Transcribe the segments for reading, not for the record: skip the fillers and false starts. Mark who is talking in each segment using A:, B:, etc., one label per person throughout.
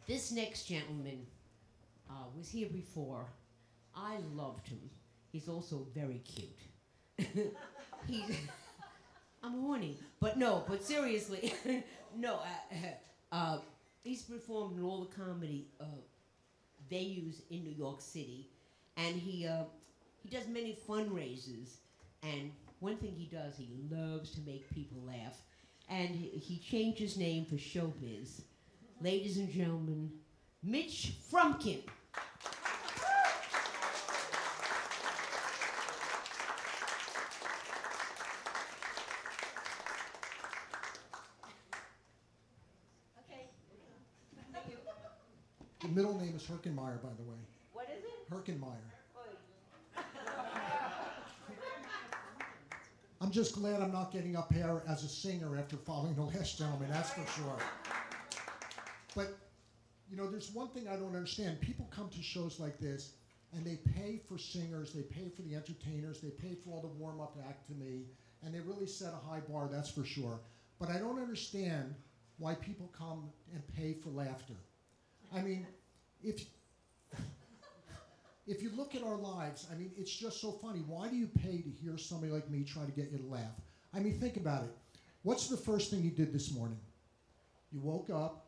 A: This next gentleman was here before. I loved him. He's also very cute. He's, I'm horny, but no, but seriously, no. He's performed in all the comedy venues in New York City, and he does many fundraisers. And one thing he does, he loves to make people laugh, and he changed his name for showbiz. Ladies and gentlemen, Mitch Frumkin.
B: The middle name is Herkenmeyer, by the way.
C: What is it?
B: Herkenmeyer. I'm just glad I'm not getting up here as a singer after following the last gentleman, that's for sure. But, you know, there's one thing I don't understand. People come to shows like this, and they pay for singers, they pay for the entertainers, they pay for all the warm-up act to me, and they really set a high bar, that's for sure. But I don't understand why people come and pay for laughter. I mean, if you look at our lives, I mean, it's just so funny. Why do you pay to hear somebody like me try to get you to laugh? I mean, think about it. What's the first thing you did this morning? You woke up,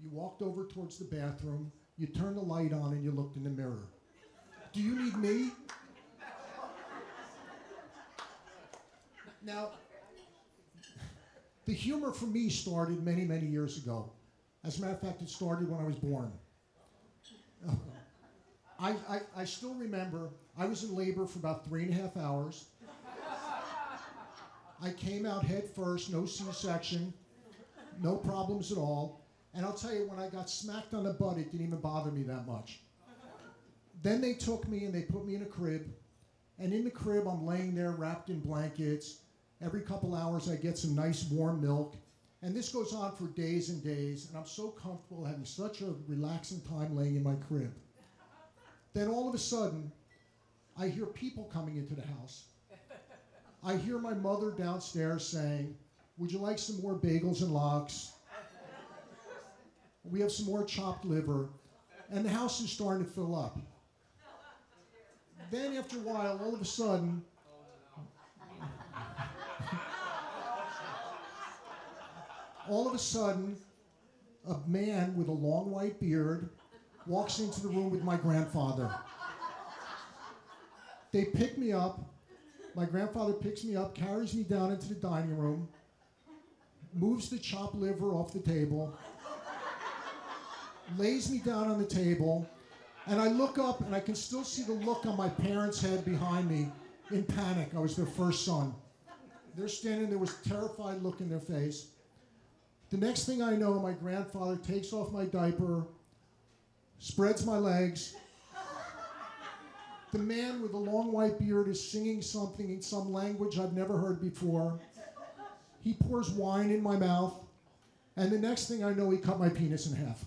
B: you walked over towards the bathroom, you turned the light on, and you looked in the mirror. Do you need me? Now, the humor for me started many, many years ago. As a matter of fact, it started when I was born. I still remember, I was in labor for about 3.5 hours. I came out head first, no C-section, no problems at all. And I'll tell you, when I got smacked on the butt, it didn't even bother me that much. Then they took me and they put me in a crib. And in the crib, I'm laying there wrapped in blankets. Every couple hours, I get some nice warm milk. And this goes on for days and days, and I'm so comfortable having such a relaxing time laying in my crib. Then all of a sudden, I hear people coming into the house. I hear my mother downstairs saying, "Would you like some more bagels and lox? We have some more chopped liver." And the house is starting to fill up. Then after a while, all of a sudden, a man with a long white beard walks into the room with my grandfather. They pick me up. My grandfather picks me up, carries me down into the dining room, moves the chopped liver off the table, lays me down on the table, and I look up and I can still see the look on my parents' head behind me in panic. I was their first son. They're standing there with a terrified look in their face. The next thing I know, my grandfather takes off my diaper, spreads my legs. The man with the long white beard is singing something in some language I've never heard before. He pours wine in my mouth, and the next thing I know, he cut my penis in half.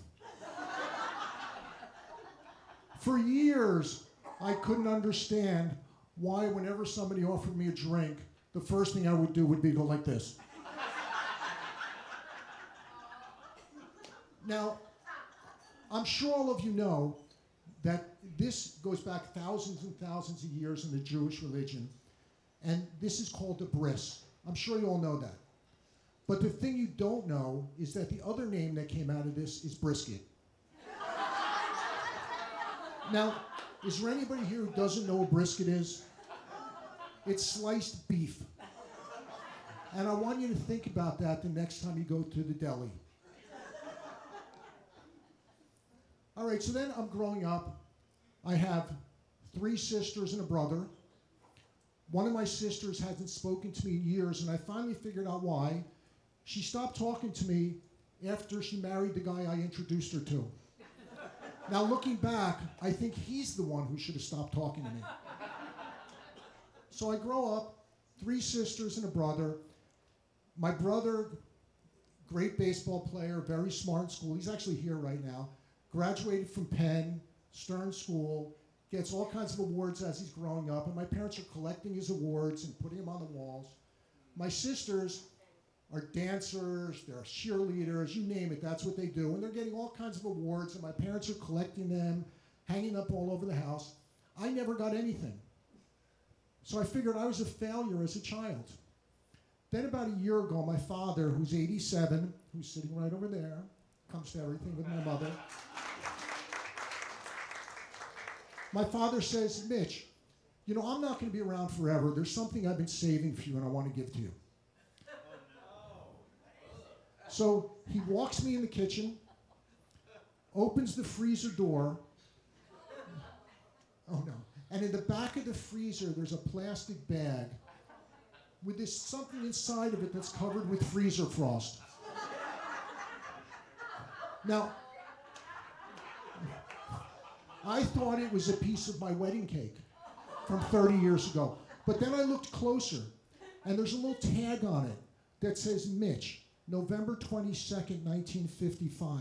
B: For years, I couldn't understand why whenever somebody offered me a drink, the first thing I would do would be go like this. Now, I'm sure all of you know that this goes back thousands and thousands of years in the Jewish religion, and this is called the bris. I'm sure you all know that. But the thing you don't know is that the other name that came out of this is brisket. Now, is there anybody here who doesn't know what brisket is? It's sliced beef. And I want you to think about that the next time you go to the deli. All right, so then I'm growing up. I have 3 sisters and a brother. One of my sisters hasn't spoken to me in years, and I finally figured out why. She stopped talking to me after she married the guy I introduced her to. Now, looking back, I think he's the one who should have stopped talking to me. So I grow up, 3 sisters and a brother. My brother, great baseball player, very smart in school. He's actually here right now. Graduated from Penn, Stern School, gets all kinds of awards as he's growing up, and my parents are collecting his awards and putting them on the walls. My sisters, are dancers, they're cheerleaders, you name it, that's what they do. And they're getting all kinds of awards, and my parents are collecting them, hanging up all over the house. I never got anything. So I figured I was a failure as a child. Then about a year ago, my father, who's 87, who's sitting right over there, comes to everything with my mother. My father says, Mitch, you know, I'm not going to be around forever. There's something I've been saving for you and I want to give to you. So he walks me in the kitchen, opens the freezer door. Oh no. And in the back of the freezer, there's a plastic bag with this something inside of it that's covered with freezer frost. Now, I thought it was a piece of my wedding cake from 30 years ago. But then I looked closer, and there's a little tag on it that says Mitch, November 22nd, 1955.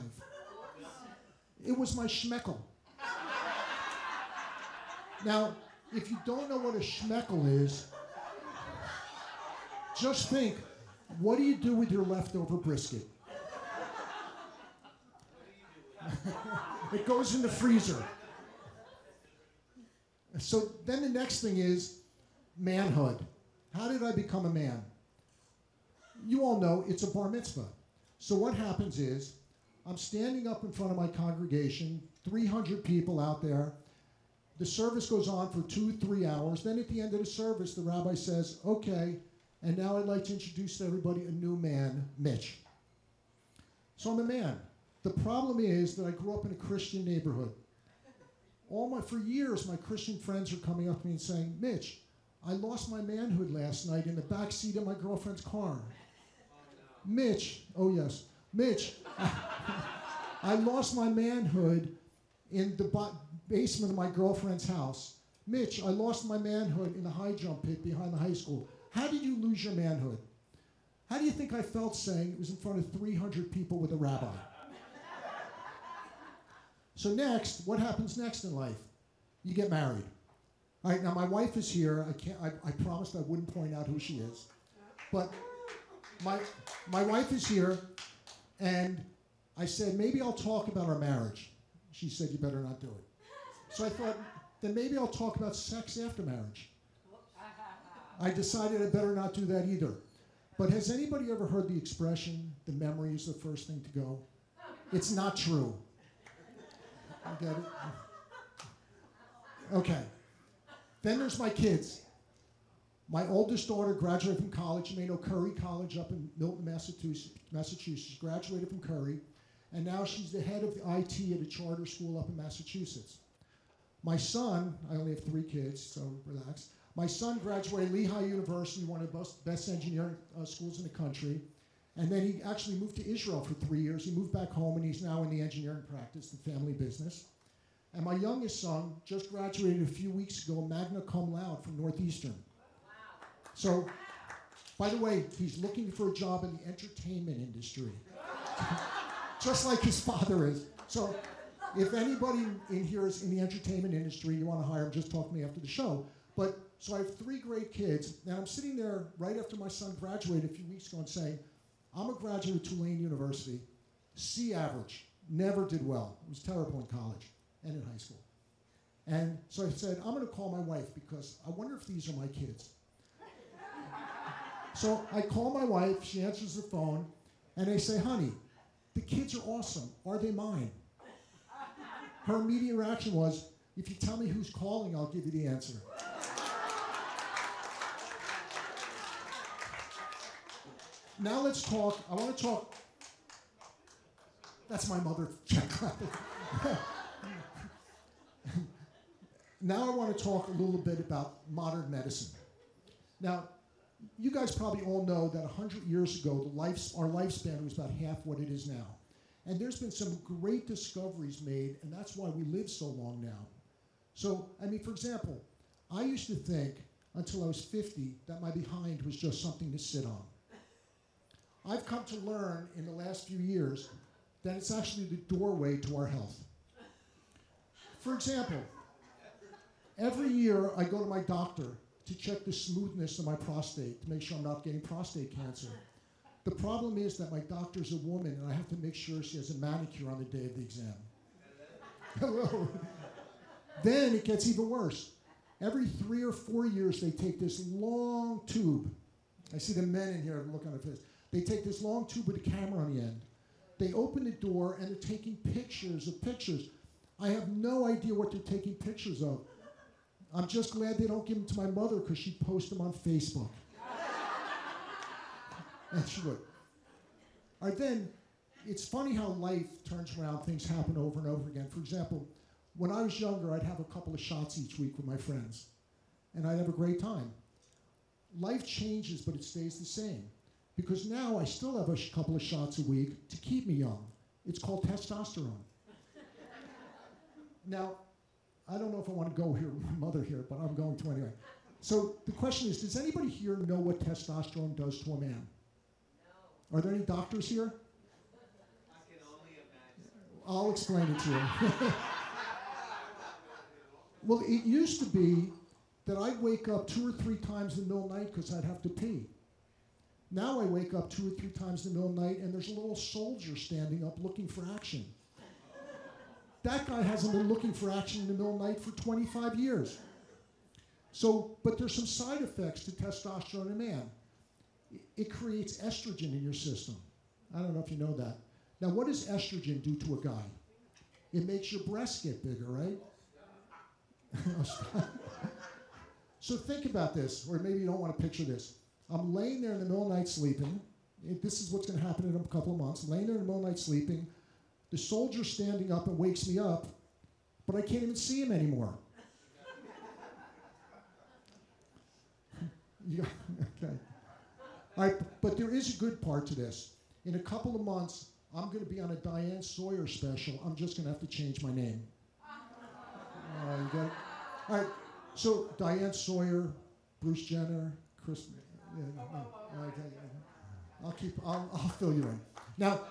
B: It was my schmeckel. Now, if you don't know what a schmeckel is, just think, what do you do with your leftover brisket? It goes in the freezer. So then the next thing is manhood. How did I become a man? You all know it's a bar mitzvah. So what happens is I'm standing up in front of my congregation, 300 people out there. The service goes on for 2-3 hours. Then at the end of the service, the rabbi says, okay, and now I'd like to introduce to everybody a new man, Mitch. So I'm a man. The problem is that I grew up in a Christian neighborhood. For years, my Christian friends are coming up to me and saying, Mitch, I lost my manhood last night in the back seat of my girlfriend's car. Mitch, oh yes, Mitch, I lost my manhood in the basement of my girlfriend's house. Mitch, I lost my manhood in the high jump pit behind the high school. How did you lose your manhood? How do you think I felt saying it was in front of 300 people with a rabbi? So next, what happens next in life? You get married. All right, now my wife is here. I promised I wouldn't point out who she is. But my wife is here, and I said, maybe I'll talk about our marriage. She said, you better not do it. So I thought, then maybe I'll talk about sex after marriage. I decided I better not do that either. But has anybody ever heard the expression, the memory is the first thing to go? It's not true. You get it? Okay. Then there's my kids. My oldest daughter graduated from college. You may know Curry College up in Milton, Massachusetts. Graduated from Curry. And now she's the head of the IT at a charter school up in Massachusetts. My son, I only have 3 kids, so relax. My son graduated Lehigh University, one of the best engineering schools in the country. And then he actually moved to Israel for 3 years. He moved back home, and he's now in the engineering practice, the family business. And my youngest son just graduated a few weeks ago, magna cum laude from Northeastern. Wow. So, by the way, he's looking for a job in the entertainment industry, just like his father is. So, if anybody in here is in the entertainment industry, you want to hire him, just talk to me after the show. But so I have 3 great kids. Now I'm sitting there right after my son graduated a few weeks ago and saying, I'm a graduate of Tulane University, C average, never did well. It was terrible in college and in high school. And so I said, I'm going to call my wife because I wonder if these are my kids. So I call my wife, she answers the phone, and I say, honey, the kids are awesome. Are they mine? Her immediate reaction was, if you tell me who's calling, I'll give you the answer. Now let's talk. I want to talk. That's my mother. Now I want to talk a little bit about modern medicine. Now, you guys probably all know that 100 years ago, our lifespan was about half what it is now. And there's been some great discoveries made, and that's why we live so long now. So, I mean, for example, I used to think, until I was 50, that my behind was just something to sit on. I've come to learn in the last few years that it's actually the doorway to our health. For example, every year I go to my doctor to check the smoothness of my prostate to make sure I'm not getting prostate cancer. The problem is that my doctor's a woman, and I have to make sure she has a manicure on the day of the exam. Hello. Then it gets even worse. Every 3 or 4 years, they take this long tube. I see the men in here looking at this. They take this long tube with a camera on the end. They open the door, and they're taking pictures of pictures. I have no idea what they're taking pictures of. I'm just glad they don't give them to my mother because she'd post them on Facebook. And she would. All right, then, it's funny how life turns around, things happen over and over again. For example, when I was younger, I'd have a couple of shots each week with my friends, and I'd have a great time. Life changes, but it stays the same. Because now I still have a couple of shots a week to keep me young. It's called testosterone. Now, I don't know if I want to go here with my mother here, but I'm going to anyway. So the question is, does anybody here know what testosterone does to a man? No. Are there any doctors here?
C: I can only imagine.
B: I'll explain it to you. Well, it used to be that I'd wake up 2 or 3 times in the middle of the night because I'd have to pee. Now I wake up 2 or 3 times in the middle of the night and there's a little soldier standing up looking for action. That guy hasn't been looking for action in the middle of the night for 25 years. So, but there's some side effects to testosterone in a man. It creates estrogen in your system. I don't know if you know that. Now, what does estrogen do to a guy? It makes your breasts get bigger, right? So think about this, or maybe you don't want to picture this. I'm laying there in the middle of the night sleeping. This is what's going to happen in a couple of months. I'm laying there in the middle of the night sleeping. The soldier's standing up and wakes me up, but I can't even see him anymore. Yeah, okay. All right, but there is a good part to this. In a couple of months, I'm going to be on a Diane Sawyer special. I'm just going to have to change my name. You got it? All right, so Diane Sawyer, Bruce Jenner, Chris. I'll fill you in. Now,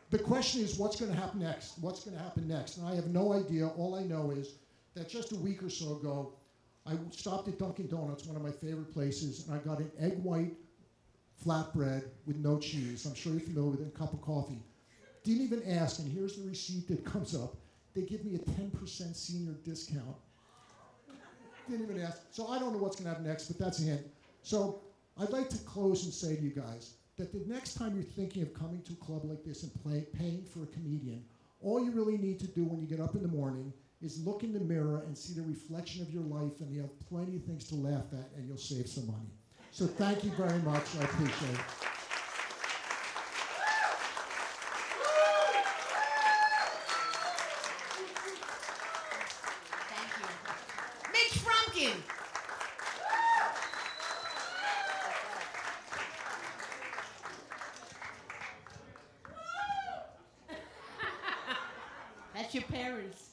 B: the question is, what's going to happen next? What's going to happen next? And I have no idea. All I know is that just a week or so ago, I stopped at Dunkin' Donuts, one of my favorite places, and I got an egg white flatbread with no cheese. I'm sure you're familiar with it, a cup of coffee. Didn't even ask, and here's the receipt that comes up. They give me a 10% senior discount. Didn't even ask. So I don't know what's going to happen next, but that's a hint. So I'd like to close and say to you guys that the next time you're thinking of coming to a club like this and paying for a comedian, all you really need to do when you get up in the morning is look in the mirror and see the reflection of your life, and you have plenty of things to laugh at, and you'll save some money. So thank you very much. I appreciate it.
A: Thank you. Mitch Frumkin. That's your parents.